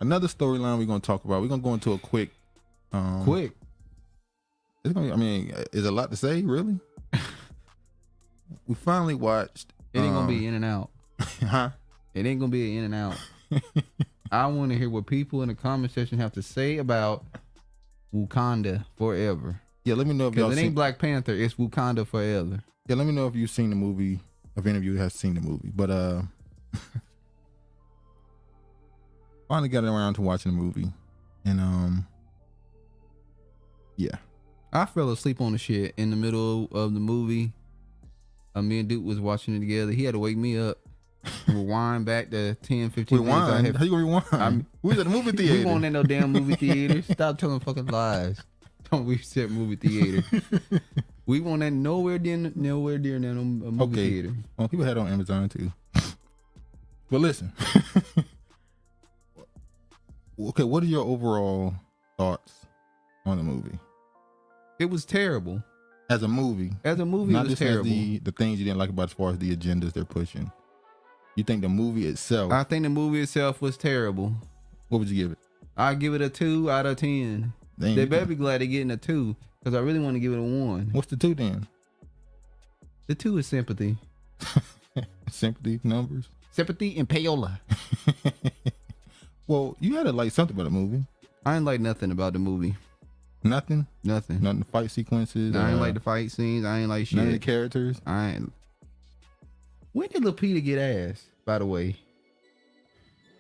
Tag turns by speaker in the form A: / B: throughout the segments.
A: Another storyline we're gonna talk about. We're gonna go into a quick. It's gonna. I mean, is a lot to say, really. We finally watched.
B: It ain't gonna be in and out.
A: Huh?
B: It ain't gonna be in and out. I want to hear what people in the comment section have to say about Wakanda Forever.
A: Yeah, let me know if y'all
B: it ain't Black Panther. It's Wakanda Forever.
A: Yeah, let me know if you've seen the movie. If any of you have seen the movie, but finally got around to watching the movie, and yeah,
B: I fell asleep on the shit in the middle of the movie. Me and Duke was watching it together. He had to wake me up. Rewind back to 10, 15
A: rewind.
B: minutes.
A: How you gonna rewind? We was at the movie theater.
B: We weren't in no damn movie theater. Stop telling fucking lies. Don't we set movie theater? We weren't at nowhere near a movie theater.
A: Well, people had it on Amazon too. But listen. Okay, what are your overall thoughts on the movie?
B: It was terrible.
A: As a movie,
B: it was
A: just
B: terrible.
A: As the things you didn't like about as far as the agendas they're pushing. You think the movie itself?
B: I think the movie itself was terrible.
A: What would you give it?
B: I give it a 2 out of 10. They better be glad they're getting a 2 because I really want to give it a 1.
A: What's the 2 then?
B: The 2 is sympathy.
A: Sympathy numbers.
B: Sympathy and payola.
A: Well, you had to like something about the movie.
B: I ain't like nothing about the movie.
A: Nothing.
B: Nothing.
A: None of the fight sequences.
B: I ain't like the fight scenes. I ain't like shit.
A: None of the characters.
B: I ain't. When did Lupita get ass? By the way,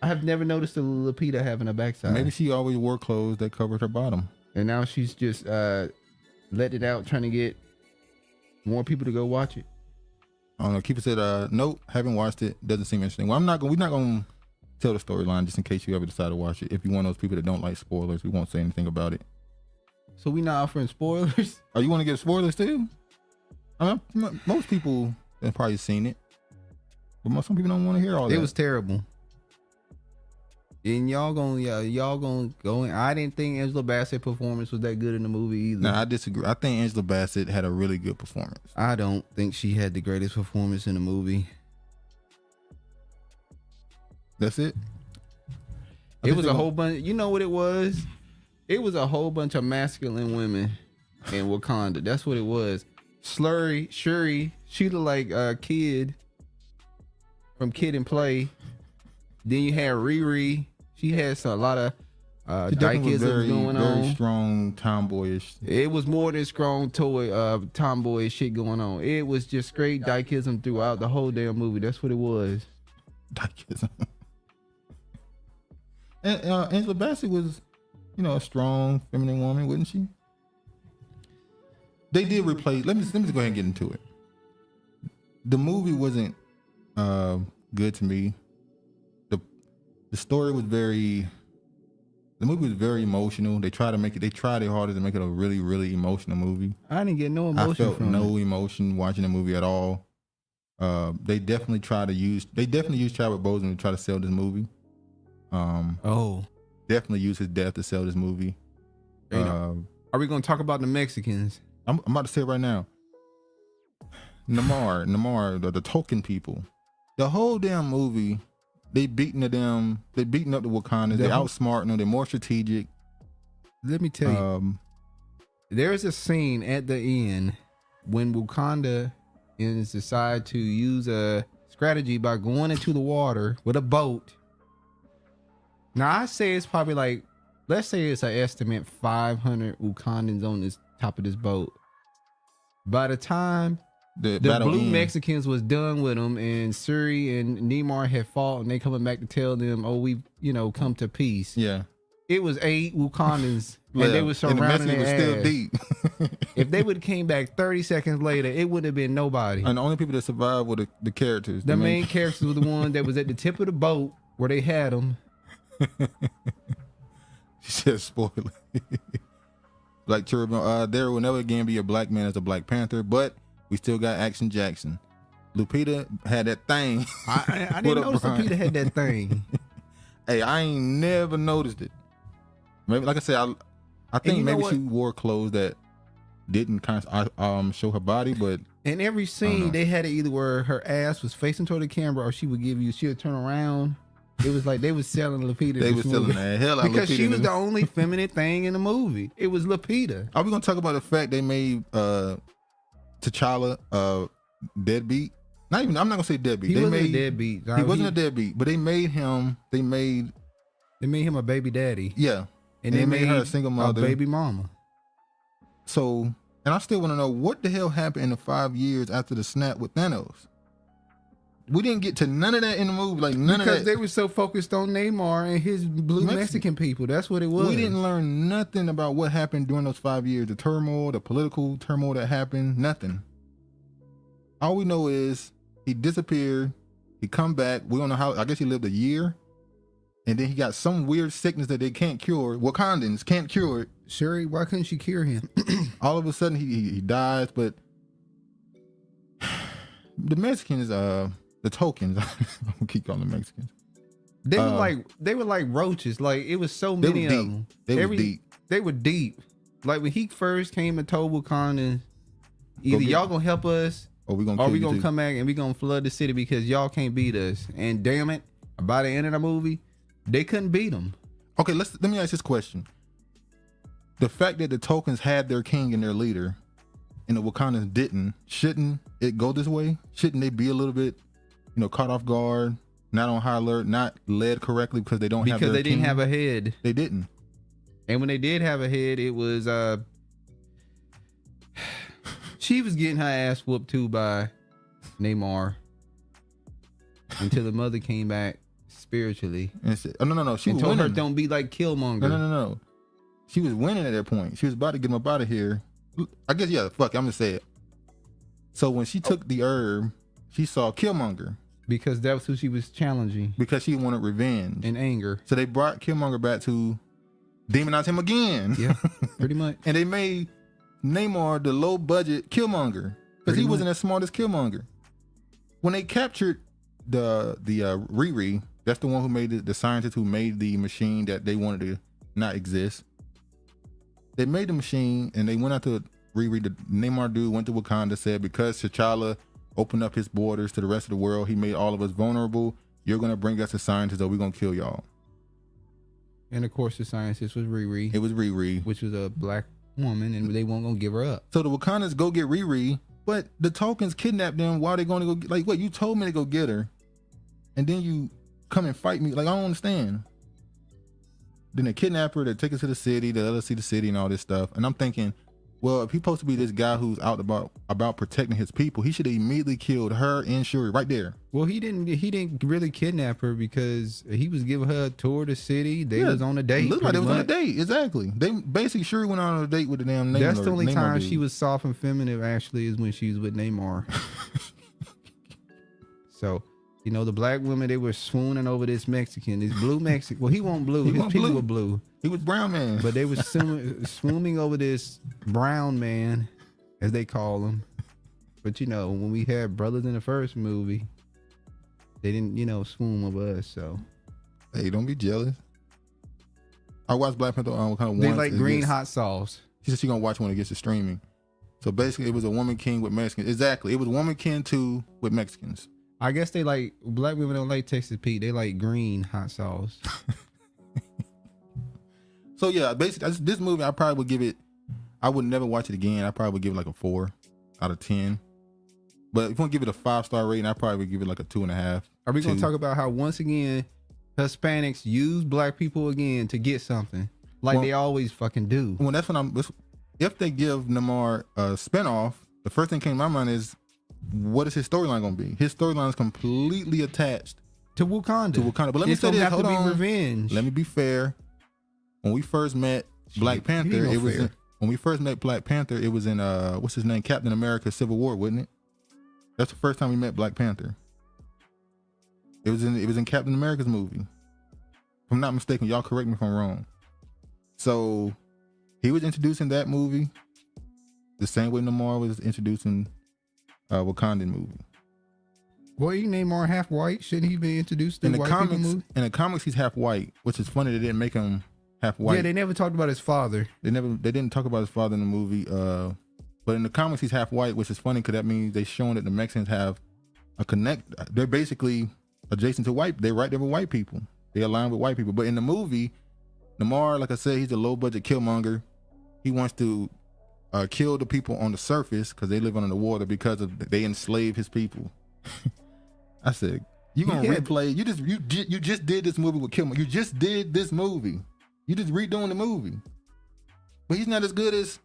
B: I have never noticed a Lupita having a backside.
A: Maybe she always wore clothes that covered her bottom,
B: and now she's just let it out, trying to get more people to go watch it.
A: I don't know. Keeper said, "Nope, haven't watched it. Doesn't seem interesting." Well, we're not gonna tell the storyline just in case you ever decide to watch it. If you're one of those people that don't like spoilers, we won't say anything about it.
B: So we not offering spoilers?
A: Oh, you want to give spoilers too? I mean, most people have probably seen it, but some people don't want to hear all that.
B: It was terrible. And y'all gonna go in. I didn't think Angela Bassett performance was that good in the movie either.
A: No, I disagree. I think Angela Bassett had a really good performance.
B: I don't think she had the greatest performance in the movie.
A: That's it?
B: It was a whole bunch. You know what it was? It was a whole bunch of masculine women in Wakanda. That's what it was. Shuri, she looked like a kid from Kid and Play. Then you had Riri. She had a lot of dykism going on.
A: Very strong tomboyish.
B: It was more than strong tomboyish shit going on. It was just straight dykism throughout the whole damn movie. That's what it was.
A: Dykism. And Angela Bassett was, a strong feminine woman, wouldn't she? They did replace. Let me just go ahead and get into it. The movie wasn't good to me. The story was the movie was very emotional. They tried their hardest to make it a really, really emotional movie.
B: I didn't get no emotion.
A: I felt no emotion watching the movie at all. They definitely used Chadwick Boseman to try to sell this movie. Definitely use his death to sell this movie.
B: Are we gonna talk about the Mexicans?
A: I'm about to say it right now. Namor, the token people. The whole damn movie, they beating up the Wakandans. They outsmarting them. They're more strategic.
B: Let me tell you, there's a scene at the end when Wakanda decide to use a strategy by going into the water with a boat. Now I say it's probably like, let's say it's an estimate 500 Wakandans on this top of this boat. By the time the blue Mexicans was done with them and Shuri and Namor had fought and they coming back to tell them, we've come to peace.
A: Yeah.
B: It was 8 Wakandans and they were surrounding their ass.
A: Still deep.
B: If they would have came back 30 seconds later, it wouldn't have been nobody.
A: And the only people that survived were the characters.
B: The main characters were the ones that was at the tip of the boat where they had them.
A: She said spoiler. Black Cherubim. There will never again be a black man as a Black Panther, but we still got Action Jackson. Lupita had that thing.
B: I didn't notice Lupita had that thing.
A: Hey, I ain't never noticed it. Maybe, like I said, I think maybe she wore clothes that didn't kind of show her body, but
B: in every scene they had it either where her ass was facing toward the camera or she'll turn around It was like they was selling Lupita.
A: They was selling the hell out of Lupita.
B: Because she was the only feminine thing in the movie. It was Lupita.
A: Are we gonna talk about the fact they made T'Challa deadbeat? I'm not gonna say deadbeat.
B: He wasn't a deadbeat.
A: He wasn't a deadbeat, but they made him
B: a baby daddy.
A: Yeah. And they made her a single mother.
B: A baby mama.
A: So, and I still want to know what the hell happened in the 5 years after the snap with Thanos. We didn't get to none of that in the movie. Like none of that.
B: Because they were so focused on Namor and his blue Mexican people. That's what it was.
A: We didn't learn nothing about what happened during those 5 years. The turmoil, the political turmoil that happened. Nothing. All we know is he disappeared. He come back. We don't know how. I guess he lived a year. And then he got some weird sickness that they can't cure. Wakandans can't cure it.
B: Shuri, why couldn't she cure him?
A: All of a sudden he dies. But the Mexicans, the tokens, I'm gonna keep calling them Mexicans.
B: They were like roaches. Like it was so many of them.
A: They were deep.
B: They were deep. Like when he first came and told Wakanda, either y'all gonna help us,
A: or we gonna
B: come back and we gonna flood the city because y'all can't beat us. And damn it, by the end of the movie, they couldn't beat them.
A: Okay, let me ask this question. The fact that the tokens had their king and their leader, and the Wakandans didn't, shouldn't it go this way? Shouldn't they be a little bit, caught off guard, not on high alert, not led correctly because they don't have their
B: because they
A: king?
B: didn't have a head.
A: They didn't.
B: And when they did have a head, it was she was getting her ass whooped too by Namor until the mother came back spiritually.
A: And said, no. She
B: and
A: was
B: told
A: winning.
B: her don't be like Killmonger.
A: No. She was winning at that point. She was about to get him up out of here. I guess, yeah, fuck, I'm gonna say it. So when she took the herb, she saw Killmonger.
B: Because that was who she was challenging.
A: Because she wanted revenge.
B: And anger.
A: So they brought Killmonger back to demonize him again.
B: Yeah, pretty much.
A: And they made Namor the low budget Killmonger. Because he wasn't as smart as Killmonger. When they captured the Riri, that's the one who made the scientist who made the machine that they wanted to not exist. They made the machine and they went out to Riri. The Namor dude went to Wakanda, said because T'Challa opened up his borders to the rest of the world, he made all of us vulnerable. You're going to bring us a scientist or we're going to kill y'all.
B: And of course the scientist was Riri.
A: It was Riri.
B: Which was a black woman and they weren't going to give her up.
A: So the Wakandans go get Riri, but the tokens kidnapped them while they're going to go, like what, you told me to go get her and then you come and fight me. Like, I don't understand. Then they kidnap her, they take her to the city, they let her see the city and all this stuff. And I'm thinking, well, if he's supposed to be this guy who's out about protecting his people, he should have immediately killed her and Shuri right there.
B: Well, he didn't really kidnap her because he was giving her a tour of the city. They was on a date.
A: Looked like they was on a date, exactly. They basically Shuri went on a date with the damn Namor.
B: That's the only
A: Namor
B: time
A: dude.
B: she was soft and feminine actually is when she was with Namor. So, the black women, they were swooning over this Mexican, this blue Mexican. Well, he wasn't blue. His people were blue.
A: He was brown man.
B: But they were swooning over this brown man, as they call him. But, when we had brothers in the first movie, they didn't, swoon over us. So,
A: hey, don't be jealous. I watched Black Panther on kind of
B: they like green hot sauce.
A: She said she's going to watch when it gets to streaming. So basically, it was a woman king with Mexicans. Exactly. It was woman king too with Mexicans.
B: I guess they like, black women don't like Texas Pete. They like green hot sauce.
A: So yeah, basically this movie I probably would give it, I would never watch it again. I probably would give it like a 4 out of 10. But if you want to give it a 5-star rating, I probably would give it like a 2.5.
B: Are we going to talk about how once again, Hispanics use black people again to get something like they always fucking do?
A: Well, that's what if they give Namor a spinoff, the first thing came to my mind is, what is his storyline going to be? His storyline is completely attached
B: to Wakanda.
A: But let me say this. Hold on.
B: Revenge.
A: Let me be fair. When we first met Black Panther, it was when we first met Black Panther, it was in what's his name, Captain America: Civil War, wasn't it? That's the first time we met Black Panther. It was in Captain America's movie. If I'm not mistaken, y'all correct me if I'm wrong. So he was introducing that movie the same way Namor was introducing Wakandan movie.
B: Well, you Namor half white. Shouldn't he be introduced to white people movie?
A: In the comics, he's half white, which is funny. They didn't make him half white.
B: Yeah, they never talked about his father.
A: They didn't talk about his father in the movie. But in the comics, he's half white, which is funny because that means they're showing that the Mexicans have a connect. They're basically adjacent to white. They were white people. They align with white people. But in the movie, Namor, like I said, he's a low budget killmonger. He wants to kill the people on the surface because they live under the water because they enslave his people. I said, you gonna replay? You just did this movie with Killmonger. You just did this movie. You just redoing the movie. But he's not as good as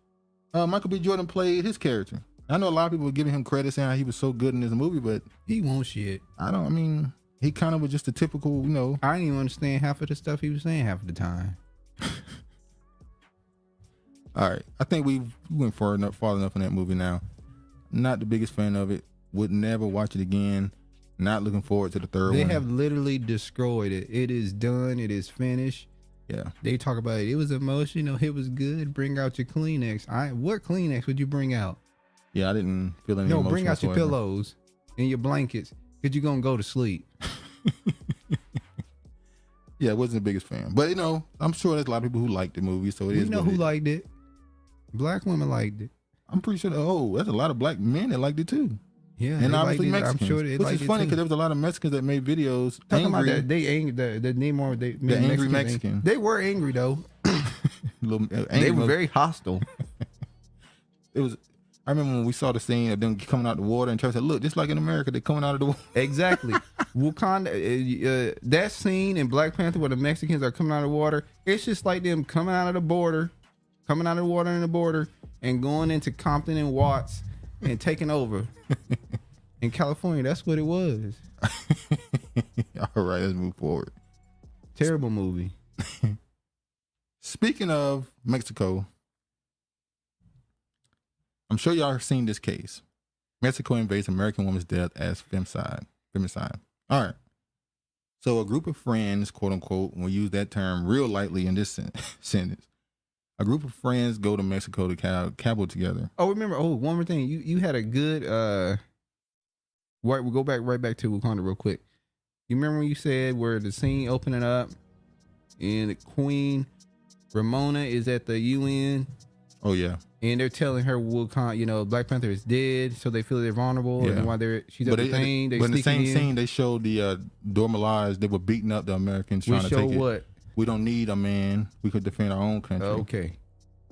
A: Michael B. Jordan played his character. I know a lot of people were giving him credit saying how he was so good in this movie, but
B: he won't shit.
A: I mean, he kind of was just a typical,
B: I didn't even understand half of the stuff he was saying half of the time.
A: All right. I think we went far enough in that movie now. Not the biggest fan of it. Would never watch it again. Not looking forward to the third one.
B: They have literally destroyed it. It is done. It is finished.
A: Yeah.
B: They talk about it. It was emotional. It was good. Bring out your Kleenex. What Kleenex would you bring out?
A: Yeah, I didn't feel any emotion.
B: No, bring out your
A: whatsoever.
B: pillows and your blankets because you're going to go to sleep.
A: Yeah, I wasn't the biggest fan. But, I'm sure there's a lot of people who liked the movie, so it is.
B: You know who liked it? Black women liked it.
A: I'm pretty sure. There's a lot of black men that liked it too.
B: Yeah,
A: and obviously Mexicans.
B: I'm sure they
A: which is funny because there was a lot of Mexicans that made videos
B: talking
A: angry.
B: About that. They angry. The Namor.
A: The angry Mexican.
B: They were angry though.
A: They
B: were very hostile.
A: It was. I remember when we saw the scene of them coming out of the water and Charlie said, "Look, just like in America, they're coming out of the water."
B: Exactly. Wakanda. That scene in Black Panther where the Mexicans are coming out of the water. It's just like them coming out of the water in the border, and going into Compton and Watts and taking over. In California, that's what it was.
A: All right, let's move forward.
B: Terrible movie.
A: Speaking of Mexico, I'm sure y'all have seen this case. Mexico invades American woman's death as femicide. All right. So a group of friends, quote unquote, we'll use that term real lightly in this sentence. A group of friends go to Mexico to cabal together.
B: Oh, remember? Oh, one more thing. You had a good. We'll go right back to Wakanda real quick. You remember when you said where the scene opening up and the Queen Ramonda is at the UN?
A: Oh yeah.
B: And they're telling her Wakanda, Black Panther is dead, so they feel they're vulnerable. Yeah. And while she's at the thing,
A: but in the same scene they showed the Dora Milaje. They were beating up the Americans trying to take it.
B: What?
A: We don't need a man. We could defend our own country.
B: Okay.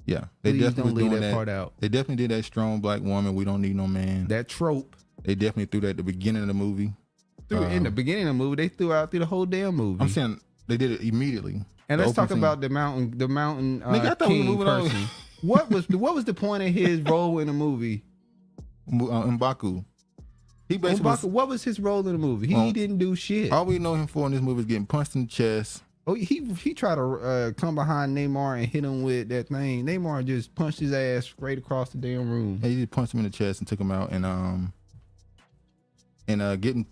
A: Yeah, they
B: Please
A: definitely
B: don't leave
A: doing
B: that part out.
A: They definitely did that strong black woman. We don't need no man.
B: That trope.
A: They definitely threw that at the beginning of the movie.
B: In the beginning of the movie, they threw out through the whole damn movie.
A: I'm saying they did it immediately.
B: And let's talk about the mountain
A: Nigga,
B: king person. What was the point of his role in the movie?
A: M'Baku. He basically
B: what was his role in the movie? He didn't do shit.
A: All we know him for in this movie is getting punched in the chest.
B: Oh, he tried to come behind Namor and hit him with that thing. Namor just punched his ass straight across the damn room.
A: He just punched him in the chest and took him out, and getting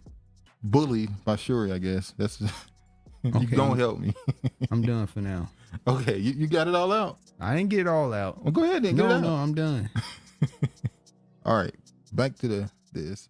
A: bullied by Shuri, I guess. That's
B: okay.
A: You don't help me.
B: I'm done for now.
A: Okay, you got it all out?
B: I didn't get it all out.
A: Well, go ahead then. Get it out.
B: No, I'm done.
A: All right, back to this.